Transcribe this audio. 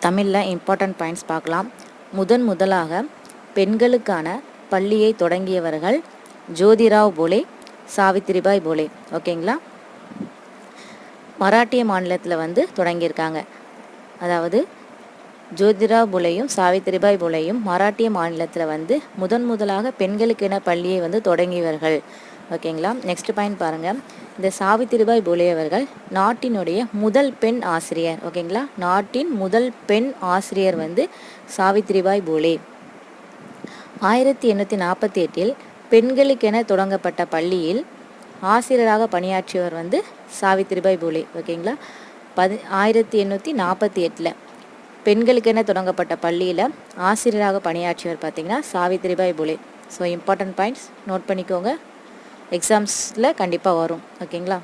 தமிழில் important points பார்க்கலாம். முதலாக பெண்களுக்கான பள்ளியை தொடங்கியவர்கள் ஜோதிராவ் போலே, சாவித்திரிபாய் போலே. ஓகேங்களா? மராட்டிய மாநிலத்தில் தொடங்கியிருக்காங்க. அதாவது ஜோதிராவ் போலேயும் சாவித்திரிபாய் போலேயும் மராட்டிய மாநிலத்தில் முதலாக பெண்களுக்கென பள்ளியை தொடங்கியவர்கள். ஓகேங்களா? நெக்ஸ்ட் பாயிண்ட் பாருங்கள். இந்த சாவித்திரிபாய் போலே அவர்கள் நாட்டினுடைய முதல் பெண் ஆசிரியர். ஓகேங்களா? நாட்டின் முதல் பெண் ஆசிரியர் சாவித்திரிபாய் போலே. 1848 பெண்களுக்கென தொடங்கப்பட்ட பள்ளியில் ஆசிரியராக பணியாற்றியவர் சாவித்திரிபாய் போலே. ஓகேங்களா? 1848 பெண்களுக்கென தொடங்கப்பட்ட பள்ளியில் ஆசிரியராக பணியாற்றியவர் பார்த்திங்கன்னா சாவித்திரிபாய் போலே. ஸோ இம்பார்ட்டன்ட் பாயிண்ட்ஸ் நோட் பண்ணிக்கோங்க, எக்ஸாம்ஸில் கண்டிப்பாக வரும். ஓகேங்களா?